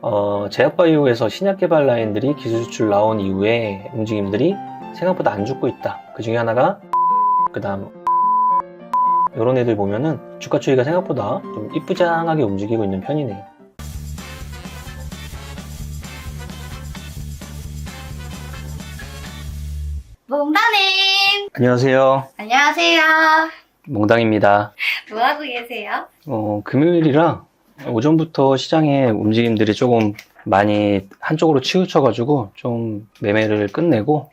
제약바이오에서 신약 개발 라인들이 기술 수출 나온 이후에 움직임들이 생각보다 안 죽고 있다. 그 중에 하나가 그 다음 이런 애들 보면은 주가 추이가 생각보다 좀 이쁘장하게 움직이고 있는 편이네요. 몽다님! 안녕하세요. 안녕하세요. 몽당입니다. 뭐하고 계세요? 금요일이라 오전부터 시장의 움직임들이 조금 많이 한쪽으로 치우쳐가지고 좀 매매를 끝내고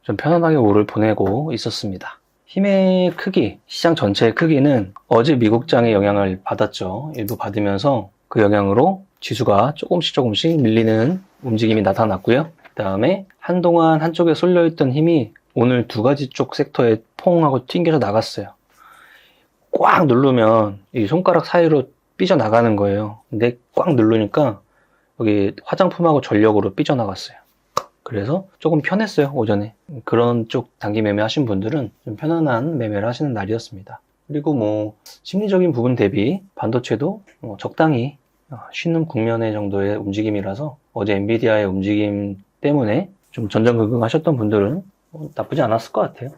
좀 편안하게 오를 보내고 있었습니다. 힘의 크기, 시장 전체의 크기는 어제 미국장의 영향을 받았죠. 일부 받으면서 그 영향으로 지수가 조금씩 밀리는 움직임이 나타났고요. 그 다음에 한동안 한쪽에 쏠려있던 힘이 오늘 두 가지 쪽 섹터에 퐁 하고 튕겨서 나갔어요. 꽉 누르면 이 손가락 사이로 삐져나가는 거예요. 근데 꽉 누르니까 여기 화장품하고 전력으로 삐져나갔어요. 그래서 조금 편했어요, 오전에. 그런 쪽 단기 매매 하신 분들은 좀 편안한 매매를 하시는 날이었습니다. 그리고 심리적인 부분 대비 반도체도 적당히 쉬는 국면의 정도의 움직임이라서 어제 엔비디아의 움직임 때문에 좀 전전긍긍 하셨던 분들은 나쁘지 않았을 것 같아요.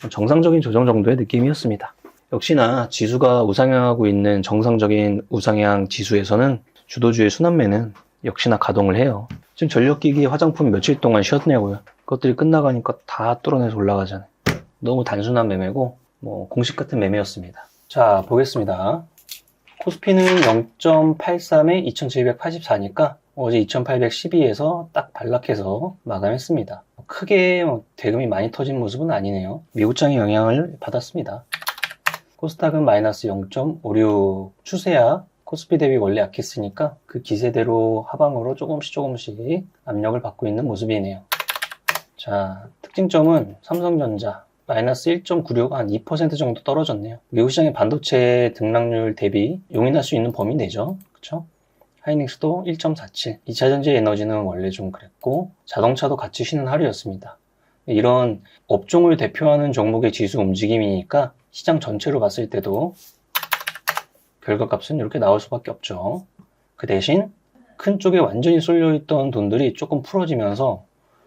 정상적인 조정 정도의 느낌이었습니다. 역시나 지수가 우상향하고 있는 정상적인 우상향 지수에서는 주도주의 순환매는 역시나 가동을 해요. 지금 전력기기 화장품 며칠 동안 쉬었냐고요. 그것들이 끝나가니까 다 뚫어내서 올라가잖아요. 너무 단순한 매매고 공식 같은 매매였습니다. 자, 보겠습니다. 코스피는 0.83에 2784니까 어제 2812에서 딱 반락해서 마감했습니다. 크게 대금이 많이 터진 모습은 아니네요. 미국장의 영향을 받았습니다. 코스닥은 마이너스 0.56 추세야 코스피 대비 원래 약했으니까 그 기세대로 하방으로 조금씩 압력을 받고 있는 모습이네요. 자, 특징점은 삼성전자 마이너스 1.96, 한 2% 정도 떨어졌네요. 미국 시장의 반도체 등락률 대비 용인할 수 있는 범위 내죠. 그쵸? 하이닉스도 1.47. 2차전지 에너지는 원래 좀 그랬고 자동차도 같이 쉬는 하루였습니다. 이런 업종을 대표하는 종목의 지수 움직임이니까 시장 전체로 봤을 때도 결과값은 이렇게 나올 수밖에 없죠. 그 대신 큰 쪽에 완전히 쏠려있던 돈들이 조금 풀어지면서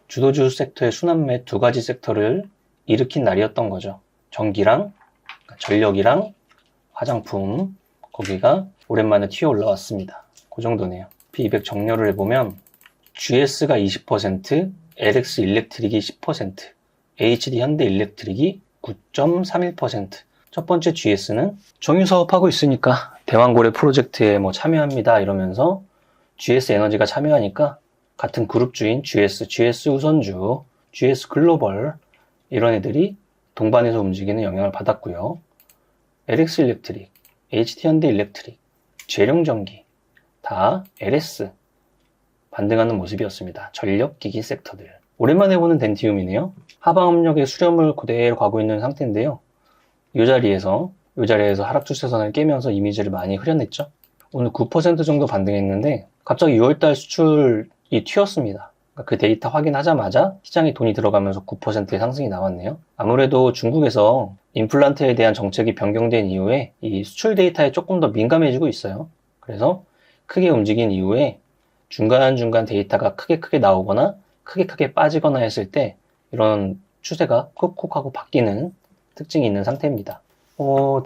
주도주 섹터의 순환매 두 가지 섹터를 일으킨 날이었던 거죠. 전기랑 전력이랑 화장품, 거기가 오랜만에 튀어 올라왔습니다. 그 정도네요. P200 정렬을 해보면 GS가 20%, LX 일렉트릭이 10%, HD 현대 일렉트릭이 9.31%. 첫 번째 GS는 정유사업하고 있으니까 대왕고래 프로젝트에 참여합니다 이러면서 GS 에너지가 참여하니까 같은 그룹주인 GS 우선주, GS 글로벌 이런 애들이 동반해서 움직이는 영향을 받았고요. LX 일렉트릭, HD 현대 일렉트릭, 재룡전기 다 LS 반등하는 모습이었습니다. 전력기기 섹터들. 오랜만에 보는 덴티움이네요. 하방압력의 수렴을 그대로 가고 있는 상태인데요. 이 자리에서 하락 추세선을 깨면서 이미지를 많이 흐려냈죠. 오늘 9% 정도 반등했는데 갑자기 6월달 수출이 튀었습니다. 그 데이터 확인하자마자 시장에 돈이 들어가면서 9%의 상승이 나왔네요. 아무래도 중국에서 임플란트에 대한 정책이 변경된 이후에 이 수출 데이터에 조금 더 민감해지고 있어요. 그래서 크게 움직인 이후에 중간중간 데이터가 크게 나오거나 크게 빠지거나 했을 때 이런 추세가 콕콕 하고 바뀌는 특징이 있는 상태입니다.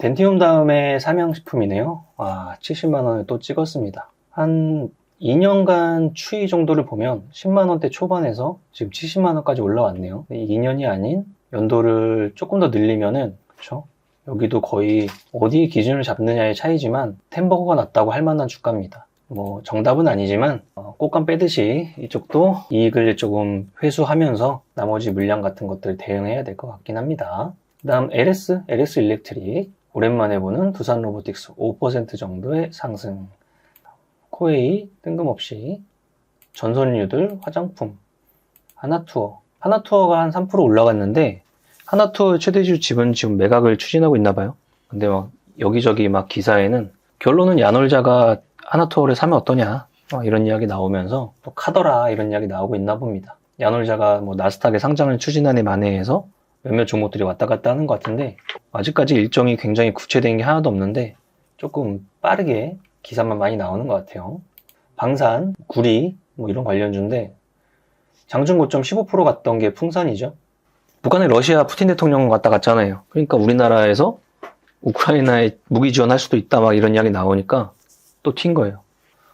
덴티움 다음에 삼양식품이네요. 70만원을 또 찍었습니다. 한 2년간 추이 정도를 보면 10만원대 초반에서 지금 70만원까지 올라왔네요. 2년이 아닌 연도를 조금 더 늘리면은, 그쵸? 여기도 거의 어디 기준을 잡느냐의 차이지만 템버거가 났다고 할 만한 주가입니다. 정답은 아니지만 꽃감 빼듯이 이쪽도 이익을 조금 회수하면서 나머지 물량 같은 것들 대응해야 될 것 같긴 합니다. 그 다음 LS 일렉트릭 오랜만에 보는 두산 로보틱스 5% 정도의 상승. 코웨이 뜬금없이 전선류들 화장품 하나투어가 한 3% 올라갔는데 하나투어 최대주 집은 지금 매각을 추진하고 있나 봐요. 근데 여기저기 기사에는 결론은 야놀자가 하나투어를 사면 어떠냐 이런 이야기 나오면서 또 카더라 이런 이야기 나오고 있나 봅니다. 야놀자가 나스닥에 상장을 추진하는 만회해서 몇몇 종목들이 왔다 갔다 하는 것 같은데 아직까지 일정이 굉장히 구체된 게 하나도 없는데 조금 빠르게 기사만 많이 나오는 것 같아요. 방산, 구리 뭐 이런 관련주인데 장중 고점 15% 갔던 게 풍산이죠. 북한에 러시아 푸틴 대통령 왔다 갔잖아요. 그러니까 우리나라에서 우크라이나에 무기 지원할 수도 있다 막 이런 이야기 나오니까 또 튄 거예요.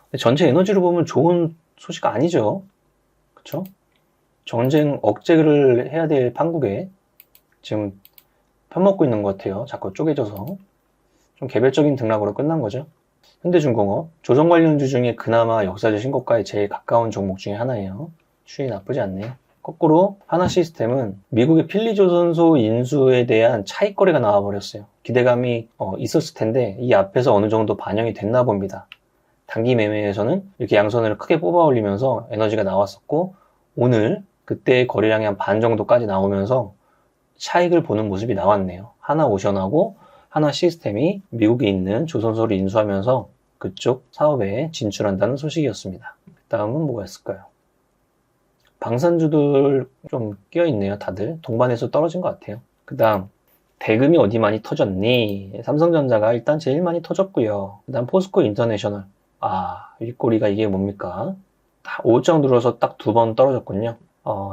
근데 전체 에너지로 보면 좋은 소식 아니죠. 그쵸? 전쟁 억제를 해야 될 판국에 지금 편먹고 있는 것 같아요. 자꾸 쪼개져서. 좀 개별적인 등락으로 끝난 거죠. 현대중공업, 조선 관련주 중에 그나마 역사적 신고가에 제일 가까운 종목 중에 하나예요. 추이 나쁘지 않네요. 거꾸로 하나시스템은 미국의 필리조선소 인수에 대한 차익거래가 나와버렸어요. 기대감이 있었을 텐데 이 앞에서 어느 정도 반영이 됐나 봅니다. 단기 매매에서는 이렇게 양손을 크게 뽑아 올리면서 에너지가 나왔었고 오늘 그때 거래량이 한 반 정도까지 나오면서 차익을 보는 모습이 나왔네요. 하나오션하고 하나시스템이 미국에 있는 조선소를 인수하면서 그쪽 사업에 진출한다는 소식이었습니다. 그 다음은 뭐가 있을까요? 방산주들 좀 끼어있네요. 다들 동반해서 떨어진 것 같아요. 그 다음 대금이 어디 많이 터졌니? 삼성전자가 일단 제일 많이 터졌고요. 그 다음 포스코 인터내셔널. 윗꼬리가 이게 뭡니까? 5장 들어서 딱 2번 떨어졌군요.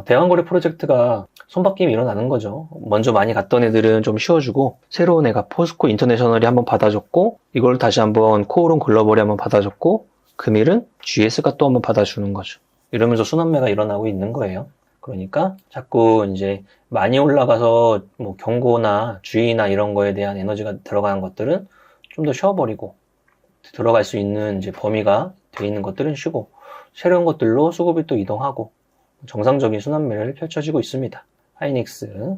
대왕거래 프로젝트가 손바뀜이 일어나는 거죠. 먼저 많이 갔던 애들은 좀 쉬어주고 새로운 애가 포스코 인터내셔널이 한번 받아줬고 이걸 다시 한번 코오롱 글로벌이 한번 받아줬고 금일은 GS가 또 한번 받아주는 거죠. 이러면서 순환매가 일어나고 있는 거예요. 그러니까 자꾸 이제 많이 올라가서 뭐 경고나 주의나 이런 거에 대한 에너지가 들어가는 것들은 좀 더 쉬어버리고 들어갈 수 있는 이제 범위가 돼 있는 것들은 쉬고 새로운 것들로 수급이 또 이동하고 정상적인 순환매를 펼쳐지고 있습니다. 하이닉스,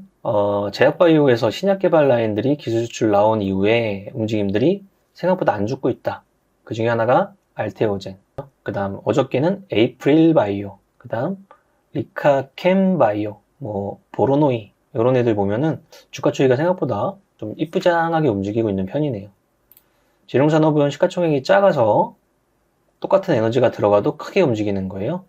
제약바이오에서 신약 개발 라인들이 기술 수출 나온 이후에 움직임들이 생각보다 안 죽고 있다. 그 중에 하나가 알테오젠. 그 다음 어저께는 에이프릴 바이오, 그 다음 리카캠 바이오, 뭐 보로노이 이런 애들 보면은 주가 추이가 생각보다 좀 이쁘장하게 움직이고 있는 편이네요. 재룡산업은 시가총액이 작아서 똑같은 에너지가 들어가도 크게 움직이는 거예요.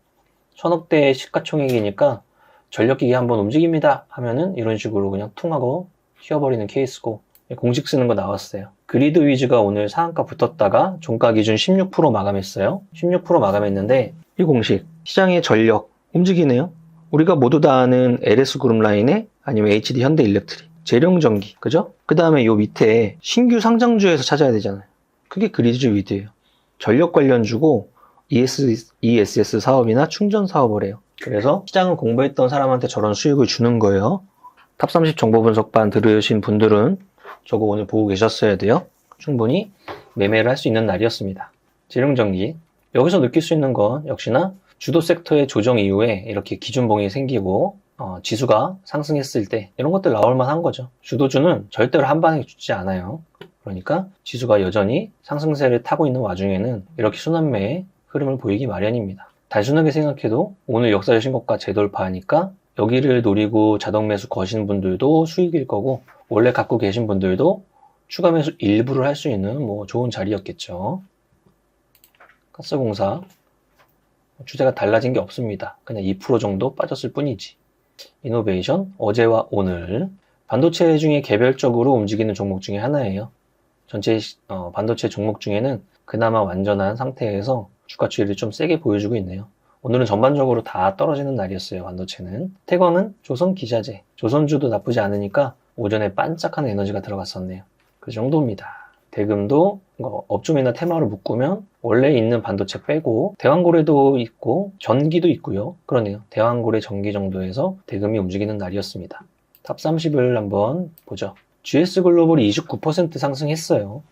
1000억대 시가총액이니까 전력기기 한번 움직입니다 하면은 이런 식으로 그냥 퉁 하고 튀어버리는 케이스고 공식 쓰는 거 나왔어요. 그리드 위즈가 오늘 상한가 붙었다가 종가 기준 16% 마감했어요. 16% 마감했는데 이 공식 시장의 전력 움직이네요. 우리가 모두 다 아는 LS그룹 라인에 아니면 HD 현대일렉트릭, 재룡전기, 그죠? 그 다음에 요 밑에 신규 상장주에서 찾아야 되잖아요. 그게 그리드 위즈예요. 전력 관련주고 ESS 사업이나 충전 사업을 해요. 그래서 시장을 공부했던 사람한테 저런 수익을 주는 거예요. 탑30 정보 분석반 들으신 분들은 저거 오늘 보고 계셨어야 돼요. 충분히 매매를 할 수 있는 날이었습니다. 재룡전기, 여기서 느낄 수 있는 건 역시나 주도 섹터의 조정 이후에 이렇게 기준봉이 생기고 지수가 상승했을 때 이런 것들 나올 만한 거죠. 주도주는 절대로 한 방에 죽지 않아요. 그러니까 지수가 여전히 상승세를 타고 있는 와중에는 이렇게 순환매의 흐름을 보이기 마련입니다. 단순하게 생각해도 오늘 역사적 신고가 재돌파하니까 여기를 노리고 자동 매수 거신 분들도 수익일 거고 원래 갖고 계신 분들도 추가 매수 일부를 할 수 있는 뭐 좋은 자리였겠죠. 가스공사 주제가 달라진 게 없습니다. 그냥 2% 정도 빠졌을 뿐이지. 이노베이션 어제와 오늘 반도체 중에 개별적으로 움직이는 종목 중에 하나예요. 전체 반도체 종목 중에는 그나마 완전한 상태에서 주가 추이를 좀 세게 보여주고 있네요. 오늘은 전반적으로 다 떨어지는 날이었어요. 반도체는. 태광은 조선기자재, 조선주도 나쁘지 않으니까 오전에 반짝한 에너지가 들어갔었네요. 그 정도입니다. 대금도 업종이나 테마로 묶으면 원래 있는 반도체 빼고 대왕고래도 있고 전기도 있고요. 그러네요. 대왕고래 전기 정도에서 대금이 움직이는 날이었습니다. 탑30을 한번 보죠. GS글로벌이 29% 상승했어요.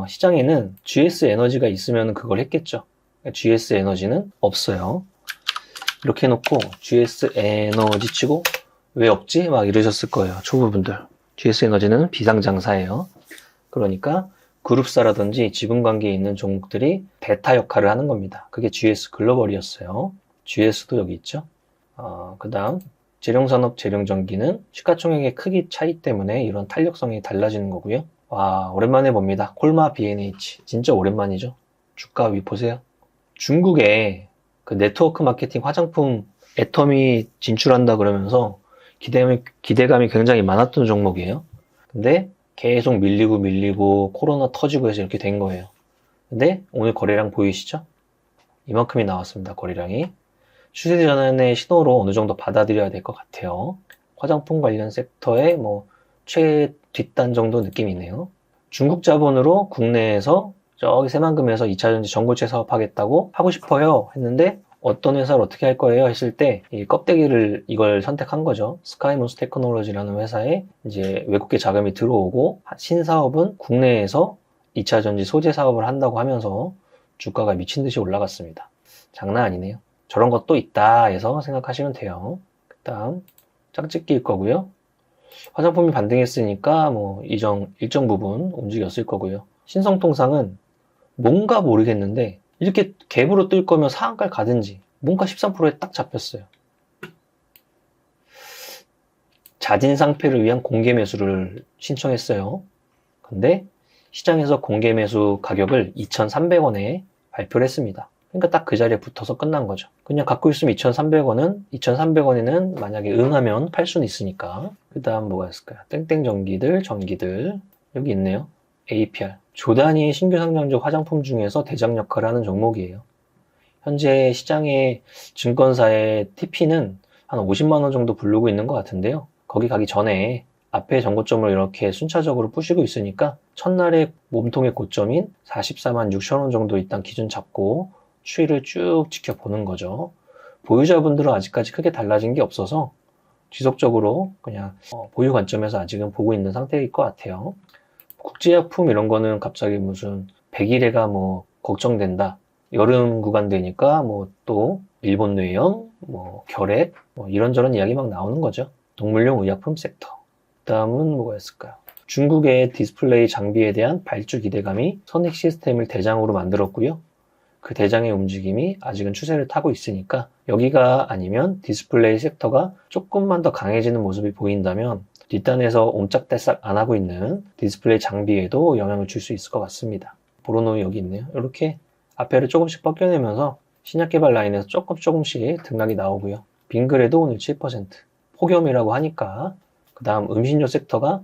시장에는 GS에너지가 있으면 그걸 했겠죠. GS에너지는 없어요. 이렇게 해놓고 GS에너지 치고 왜 없지? 막 이러셨을 거예요. 초보분들. GS에너지는 비상장사예요. 그러니까 그룹사라든지 지분관계에 있는 종목들이 베타 역할을 하는 겁니다. 그게 GS글로벌이었어요. GS도 여기 있죠. 그 다음 재룡산업, 재룡전기는 시가총액의 크기 차이 때문에 이런 탄력성이 달라지는 거고요. 와, 오랜만에 봅니다. 콜마 B&H 진짜 오랜만이죠. 주가 위 보세요. 중국에 그 네트워크 마케팅 화장품 애텀이 진출한다 그러면서 기대감이 굉장히 많았던 종목이에요. 근데 계속 밀리고 코로나 터지고 해서 이렇게 된 거예요. 근데 오늘 거래량 보이시죠? 이만큼이 나왔습니다. 거래량이. 추세 전환의 신호로 어느 정도 받아들여야 될 것 같아요. 화장품 관련 섹터의 최 뒷단 정도 느낌이네요. 중국 자본으로 국내에서 저기 새만금에서 2차전지 전고체 사업하겠다고 하고 싶어요 했는데 어떤 회사를 어떻게 할 거예요 했을 때 이 껍데기를 이걸 선택한 거죠. 스카이모스 테크놀로지라는 회사에 이제 외국계 자금이 들어오고 신사업은 국내에서 2차전지 소재 사업을 한다고 하면서 주가가 미친 듯이 올라갔습니다. 장난 아니네요. 저런 것도 있다 해서 생각하시면 돼요. 그 다음 짝짓기일 거고요. 화장품이 반등했으니까 일정 부분 움직였을 거고요. 신성통상은 뭔가 모르겠는데 이렇게 갭으로 뜰 거면 상한가를 가든지 뭔가 13%에 딱 잡혔어요. 자진 상폐를 위한 공개 매수를 신청했어요. 근데 시장에서 공개 매수 가격을 2,300원에 발표를 했습니다. 그러니까 딱 그 자리에 붙어서 끝난 거죠. 그냥 갖고 있으면 2,300원에는 만약에 응하면 팔 수는 있으니까. 그 다음 뭐가 있을까요? 땡땡 전기들 여기 있네요. APR. 조단위의 신규 상장적 화장품 중에서 대장 역할을 하는 종목이에요. 현재 시장의 증권사의 TP는 한 50만 원 정도 부르고 있는 것 같은데요. 거기 가기 전에 앞에 정고점을 이렇게 순차적으로 부시고 있으니까 첫날의 몸통의 고점인 44만 6천 원 정도 일단 기준 잡고 추이를 쭉 지켜보는 거죠. 보유자분들은 아직까지 크게 달라진 게 없어서 지속적으로 그냥 보유 관점에서 아직은 보고 있는 상태일 것 같아요. 국제약품 이런 거는 갑자기 무슨 100일에가 걱정된다. 여름 구간되니까 또 일본 뇌염, 결핵 이런저런 이야기 막 나오는 거죠. 동물용 의약품 섹터. 다음은 뭐가 있을까요? 중국의 디스플레이 장비에 대한 발주 기대감이 선익 시스템을 대장으로 만들었고요. 그 대장의 움직임이 아직은 추세를 타고 있으니까 여기가 아니면 디스플레이 섹터가 조금만 더 강해지는 모습이 보인다면 뒷단에서 옴짝달싹 안 하고 있는 디스플레이 장비에도 영향을 줄 수 있을 것 같습니다. 보로노이 여기 있네요. 이렇게 앞에를 조금씩 벗겨내면서 신약 개발 라인에서 조금씩 등락이 나오고요. 빙그레도 오늘 7%. 폭염이라고 하니까 그 다음 음식료 섹터가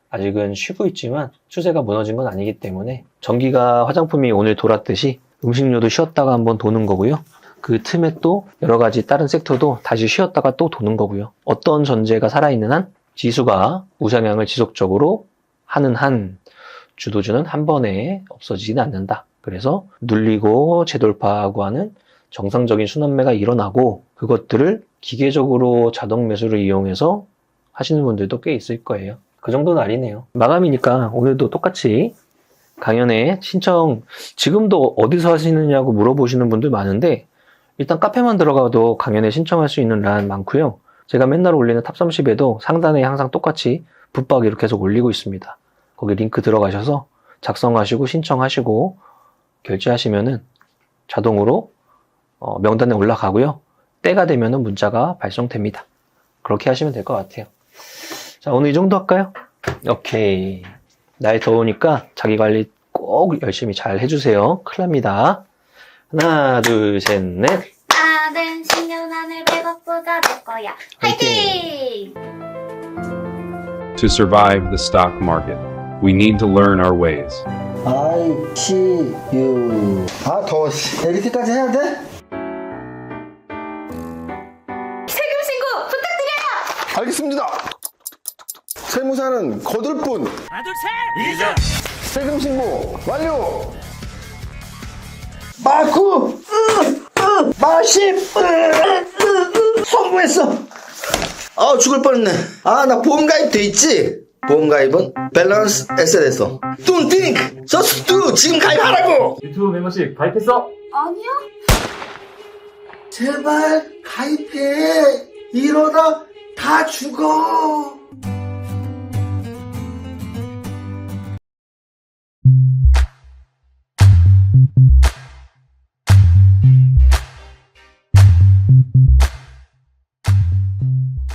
아직은 쉬고 있지만 추세가 무너진 건 아니기 때문에 전기가 화장품이 오늘 돌았듯이 음식료도 쉬었다가 한번 도는 거고요. 그 틈에 또 여러 가지 다른 섹터도 다시 쉬었다가 또 도는 거고요. 어떤 전제가 살아있는 한 지수가 우상향을 지속적으로 하는 한 주도주는 한 번에 없어지지는 않는다. 그래서 눌리고 재돌파하고 하는 정상적인 순환매가 일어나고 그것들을 기계적으로 자동 매수를 이용해서 하시는 분들도 꽤 있을 거예요. 그 정도는 아니네요. 마감이니까 오늘도 똑같이 강연에 신청 지금도 어디서 하시느냐고 물어보시는 분들 많은데 일단 카페만 들어가도 강연에 신청할 수 있는 란 많고요. 제가 맨날 올리는 탑30에도 상단에 항상 똑같이 붙박 이렇게 해서 올리고 있습니다. 거기 링크 들어가셔서 작성하시고 신청하시고 결제하시면은 자동으로 명단에 올라가고요. 때가 되면은 문자가 발송됩니다. 그렇게 하시면 될 것 같아요. 자, 오늘 이 정도 할까요? 오케이. 날 더우니까 자기 관리 꼭 열심히 잘 해주세요. 큰일 납니다. 하나, 둘, 셋, 넷. 나는 10년 안에 100억 부자 될 거야. 화이팅! To survive the stock market, we need to learn our ways. I see you. 아, 더워. 이렇게까지 해야 돼? 세금 신고 부탁드려요! 알겠습니다. 세무사는 거들 뿐. 세금 신고 완료. 마구 마십 성공했어. 아, 죽을 뻔했네. 아, 나 보험 가입 돼 있지? 보험 가입은 밸런스 에셋에서. Don't think, just do. 지금 가입하라고. 유튜브 멤버십 가입했어? 아니요? 제발 가입해. 이러다 다 죽어.